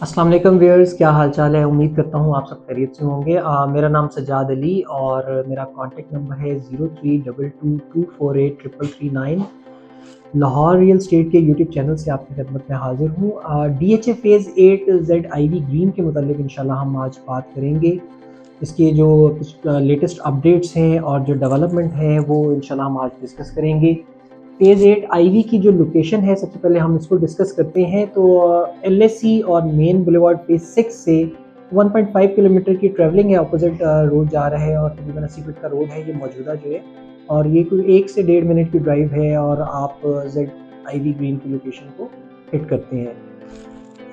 अस्सलाम वालेकुम व्यूअर्स, क्या हाल चाल है। उम्मीद करता हूँ आप सब खैरियत से होंगे। मेरा नाम सज्जाद अली और मेरा कॉन्टैक्ट नंबर है 0322248339। लाहौर रियल स्टेट के यूट्यूब चैनल से आपकी खिदमत में हाजिर हूँ। DHA फेज़ 8 ZIV ग्रीन के मुतालिक इंशाल्लाह हम आज बात करेंगे। इसके जो कुछ लेटेस्ट अपडेट्स हैं और जो डेवलपमेंट है वो इंशाल्लाह हम आज डिस्कस करेंगे। फेज़ 8 आईवी की जो लोकेशन है, सबसे पहले हम इसको डिस्कस करते हैं। तो LSE और मेन बुलेवार्ड फेज़ 6 से 1.5 किलोमीटर की ट्रैवलिंग है। अपोजिट रोड जा रहा है और तकरीबन 80 फीट का रोड है ये मौजूदा जो है, और ये कोई 1 से 1.5 मिनट की ड्राइव है और आप ZIV ग्रीन की लोकेशन को हिट करते हैं।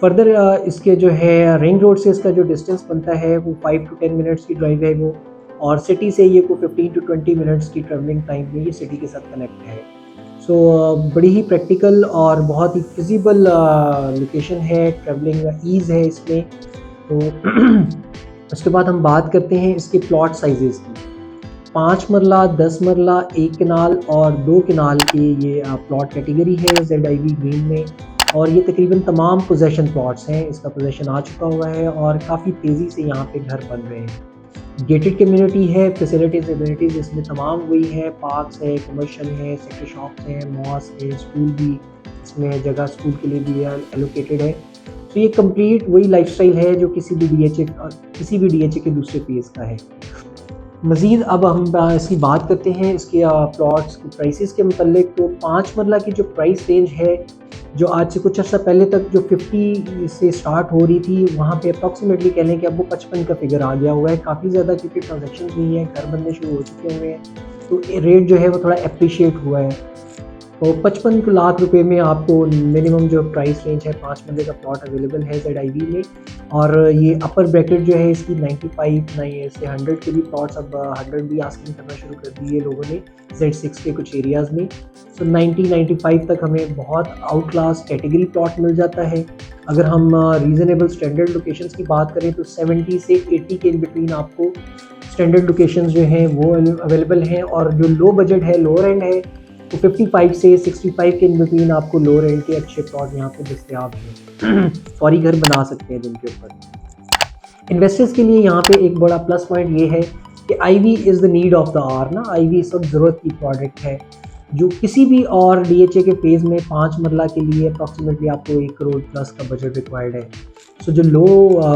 फर्दर इसके जो है रिंग रोड से इसका जो डिस्टेंस बनता है वो 5 टू 10 मिनट्स की ड्राइव है वो, और सिटी से ये को 15 टू 20 मिनट्स की ट्रैवलिंग टाइम में ये सिटी के साथ कनेक्ट है। सो बड़ी ही प्रैक्टिकल और बहुत ही फिजिबल लोकेशन है, ट्रैवलिंग ईज़ है इसमें। तो उसके बाद हम बात करते हैं इसके प्लॉट साइजेस की। 5 मरला, 10 मरला, 1 कनाल और 2 कनाल की ये प्लॉट कैटेगरी है ZIV ग्रीन में, और ये तकरीबन तमाम पोजेशन प्लॉट्स हैं। इसका पोजेशन आ चुका हुआ है और काफ़ी तेज़ी से यहाँ पे घर बन रहे हैं। गेटेड कम्युनिटी है, फैसिलिटीज़ एमिनिटीज़ इसमें तमाम वही हैं, पार्क्स है, कमर्शियल है, सेक्टर शॉप्स हैं, मॉस्क है, स्कूल भी इसमें जगह स्कूल के लिए भी एलोकेटेड है। तो ये कंप्लीट वही लाइफस्टाइल है जो किसी भी DHA के दूसरे फेज़ का है। मज़ीद अब हम इसकी बात करते हैं इसके प्लॉट्स की प्राइसेस के मतलब। तो 5 मरला की जो प्राइस रेंज है, जो आज से कुछ अर्सा पहले तक जो 50 से स्टार्ट हो रही थी, वहाँ पे अप्रॉक्सीमेटली कह लें कि अब वो 55 का फिगर आ गया हुआ है। काफ़ी ज़्यादा क्योंकि ट्रांजेक्शन हुई हैं, घर बनने शुरू हो चुके हुए हैं, तो रेट जो है वो थोड़ा अप्रिशिएट हुआ है। तो 55 लाख रुपए में आपको मिनिमम जो प्राइस रेंज है 5 मरले का प्लॉट अवेलेबल है ZIV में। और ये अपर ब्रैकेट जो है इसकी 95 नहीं से 100 के भी प्लॉट्स, अब 100 भी आस्किंग करना शुरू कर दिए लोगों ने Z6 के कुछ एरियाज़ में। सो 90-95 तक हमें बहुत आउट क्लास कैटेगरी प्लॉट मिल जाता है। अगर हम रीज़नेबल स्टैंडर्ड लोकेशंस की बात करें तो 70 से 80 के इन बिटवीन आपको स्टैंडर्ड लोकेशंस जो हैं वो अवेलेबल हैं, और जो लो बजट है, लोअर एंड है, तो 55 से 65 के इन बिटवीन आपको लोअर एंड के अच्छे प्लॉट यहाँ पे दस्तयाब हैं। फौरी घर बना सकते हैं जिनके ऊपर। इन्वेस्टर्स के लिए यहाँ पे एक बड़ा प्लस पॉइंट ये है कि IV is the need of the hour ना। आईवी इस वक्त ज़रूरत की प्रोडक्ट है, जो किसी भी और DHA के फेज़ में 5 मरला के लिए अप्रॉक्सीमेटली आपको 1 करोड़ प्लस का बजट रिक्वायर्ड है। सो जो लो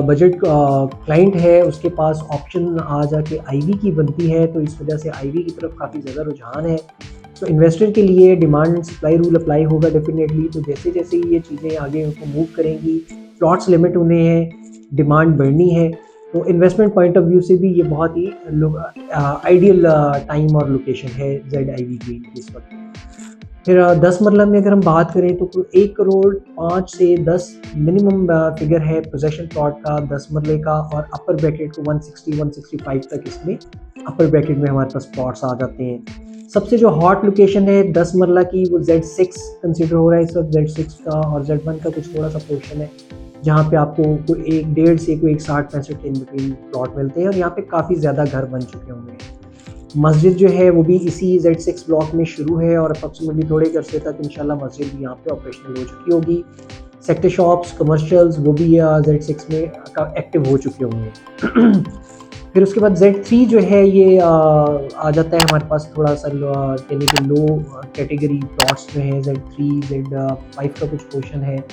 बजट क्लाइंट है उसके पास ऑप्शन आ जाके आईवी की बनती है, तो इस वजह से आईवी की तरफ काफ़ी ज़्यादा रुझान है। तो इन्वेस्टर के लिए demand and supply rule apply होगा डेफिनेटली। तो जैसे जैसे ये चीज़ें आगे उनको मूव करेंगी, प्लॉट्स लिमिट होने हैं, डिमांड बढ़नी है, तो इन्वेस्टमेंट पॉइंट ऑफ व्यू से भी ये बहुत ही आइडियल टाइम और लोकेशन है ZIV ग्रीन की इस वक्त। फिर 10 मरला में अगर हम बात करें तो 1 करोड़ 5 से 10 मिनिमम फिगर है पोजेशन प्लॉट का 10 मरले का, और अपर ब्रैकेट को 160-165 तक इसमें अपर ब्रैकेट में हमारे पास प्लॉट्स आ जाते हैं। सबसे जो हॉट लोकेशन है 10 मरला की वो Z6 कंसिडर हो रहा है इस वक्त। Z6 का और Z1 का कुछ थोड़ा सा पोर्शन है जहाँ पे आपको कोई 1.5 से कोई 160-65 के इन बिटवीन प्लॉट मिलते हैं, और यहाँ पे काफ़ी ज़्यादा घर बन चुके होंगे। मस्जिद जो है वो भी इसी Z6 ब्लॉक में शुरू है, और अप्रॉक्सीमेटली थोड़े अरसे तक इंशाल्लाह मस्जिद भी यहाँ पे ऑपरेशनल हो चुकी होगी। सेक्टर शॉप्स, कमर्शियल्स वो भी Z6 में एक्टिव हो चुके होंगे। फिर उसके बाद Z3 जो है ये आ जाता है हमारे पास थोड़ा सा यानी कि लो कैटेगरी प्लॉट्स में है। Z3, Z5 का कुछ पोर्शन है,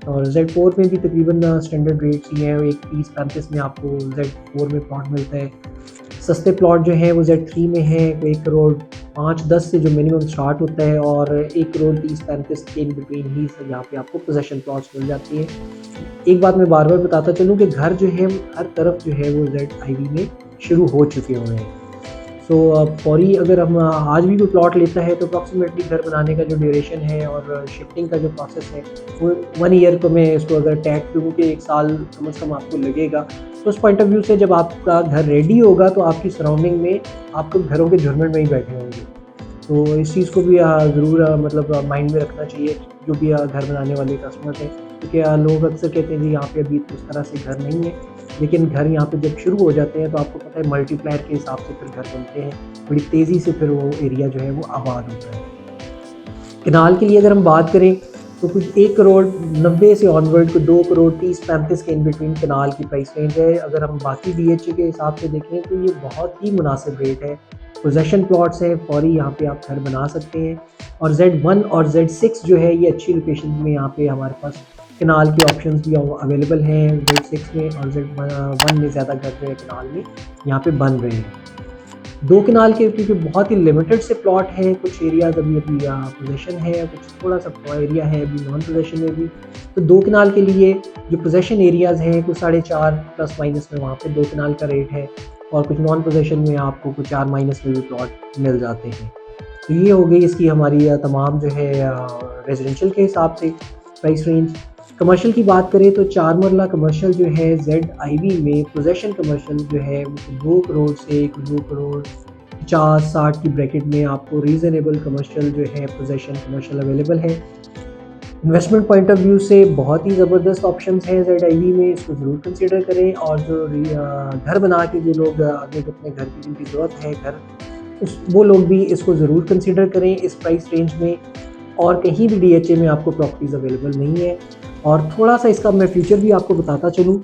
और Z4 में भी तकरीबन स्टैंडर्ड रेट्स ही हैं। एक 30-35 में आपको Z4 में प्लॉट मिलता है। सस्ते प्लॉट जो हैं वो Z3 में है, 1 करोड़ 5-10 से जो मिनिमम स्टार्ट होता है, और 1 करोड़ 30-35 के इन बिटवीन ही यहाँ पे आपको पोजेशन प्लॉट्स मिल जाती है। एक बात मैं बार बार बताता चलूँ कि घर जो है हर तरफ जो है वो ZIV में शुरू हो चुके हुए हैं। सो फौरी अगर हम आज भी कोई प्लॉट लेता है तो अप्रॉक्सीमेटली घर बनाने का जो ड्यूरेशन है और शिफ्टिंग का जो प्रोसेस है वो 1 ईयर को मैं इसको अगर टैग करूँ कि 1 साल कम से कम आपको लगेगा। तो उस पॉइंट ऑफ व्यू से जब आपका घर रेडी होगा तो आपकी सराउंडिंग में आपको घरों के झुरमुट में ही बैठे होंगे। तो इस चीज़ को भी ज़रूर मतलब माइंड में रखना चाहिए जो भी घर बनाने वाले कस्टमर्स हैं, क्योंकि लोग अक्सर कहते हैं जी यहाँ पे अभी उस तरह से घर नहीं है, लेकिन घर यहाँ पे जब शुरू हो जाते हैं तो आपको पता है मल्टीप्लायर के हिसाब से फिर घर बनते हैं, बड़ी तेज़ी से फिर वो एरिया जो है वो आबाद होता है। कनाल के लिए अगर हम बात करें तो कुछ 1 करोड़ 90 से ऑनवर्ड को 2 करोड़ 30-35 के इन बिटवीन कनाल की प्राइस रेंज है। अगर हम बाकी DHA के हिसाब से देखें तो ये बहुत ही मुनासिब रेट है। पोजेशन प्लॉट्स हैं, फौरी यहाँ पे आप घर बना सकते हैं। और Z1 और Z6 जो है ये अच्छी लोकेशन में यहाँ पे हमारे पास कनाल के ऑप्शंस भी अवेलेबल हैं Z6 में, और Z1 में ज़्यादा घर जो है कनाल में यहाँ पे बन रहे हैं। 2 कनाल के क्योंकि बहुत ही लिमिटेड से प्लॉट हैं, कुछ एरियाज़ अभी पोजेशन है, कुछ थोड़ा सा एरिया है अभी नॉन पोजेशन में भी। तो 2 कनाल के लिए जो पोजेशन एरियाज़ हैं कुछ 4.5 प्लस माइनस में वहाँ पे 2 कनाल का रेट है, और कुछ नॉन पोजेशन में आपको कुछ 4 माइनस में भी प्लॉट मिल जाते हैं। तो ये हो गई इसकी हमारी तमाम जो है रेजिडेंशियल के हिसाब से प्राइस रेंज। कमर्शियल की बात करें तो 4 मरला कमर्शियल जो है ZIV में पोजेशन कमर्शियल जो है वो 2 करोड़ से 2 करोड़ 50-60 की ब्रैकेट में आपको रीज़नेबल कमर्शियल जो है पोजेशन कमर्शियल अवेलेबल है। इन्वेस्टमेंट पॉइंट ऑफ व्यू से बहुत ही ज़बरदस्त ऑप्शंस हैं ZIV में, इसको ज़रूर कंसीडर करें। और जो घर बना के जो लोग आगे अपने घर की जिनकी ज़रूरत है घर, वो लोग भी इसको ज़रूर कंसीडर करें इस प्राइस रेंज में। और कहीं भी DHA में आपको प्रॉपर्टीज़ अवेलेबल नहीं है। और थोड़ा सा इसका मैं फ्यूचर भी आपको बताता चलूँ।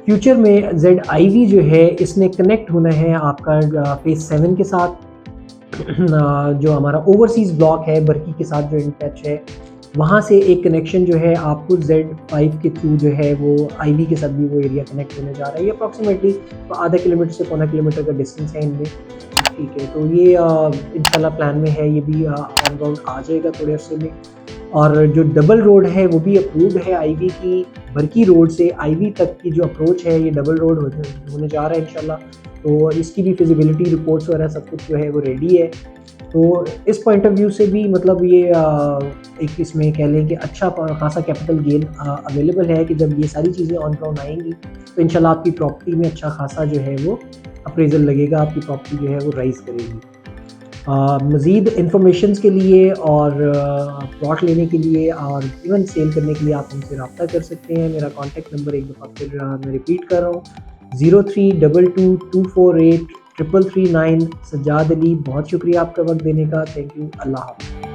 फ्यूचर में ZIV जो है इसने कनेक्ट होना है आपका फेज़ 7 के साथ। जो हमारा ओवरसीज़ ब्लॉक है बर्की के साथ जो इन टच है, वहाँ से एक कनेक्शन जो है आपको Z5 के थ्रू जो है वो IV के साथ भी वो एरिया कनेक्ट होने जा रहा है। ये अप्रॉक्सीमेटली आधा किलोमीटर से पौना किलोमीटर का डिस्टेंस है इनमें। ठीक है, तो ये इंशाल्लाह प्लान में है, ये भी ऑन ग्राउंड आ जाएगा थोड़े अरसे में। और जो डबल रोड है वो भी अप्रूव्ड है IV की, बर्की रोड से IV तक की जो अप्रोच है ये डबल रोड होने जा रहा है इंशाल्लाह। तो इसकी भी फिजिबिलिटी रिपोर्ट्स वगैरह सब कुछ जो है वो रेडी है। तो इस पॉइंट ऑफ व्यू से भी मतलब ये एक इसमें कह लें कि अच्छा खासा कैपिटल गेन अवेलेबल है कि जब ये सारी चीज़ें ऑन ग्राउंड आएंगी तो इंशाल्लाह आपकी प्रॉपर्टी में अच्छा खासा जो है वो अप्रेजल लगेगा, आपकी प्रॉपर्टी जो है वो राइज़ करेगी। मज़ीद इंफॉर्मेशंस के लिए और प्लॉट लेने के लिए और इवन सेल करने के लिए आप हमसे रब्ता कर सकते हैं। मेरा कॉन्टैक्ट नंबर एक दफ़ा फिर मैं रिपीट कर रहा हूँ, 0322248339। सज्जाद अली, बहुत शुक्रिया आपका वक्त देने का। Thank you. अल्लाह हाफ़िज़।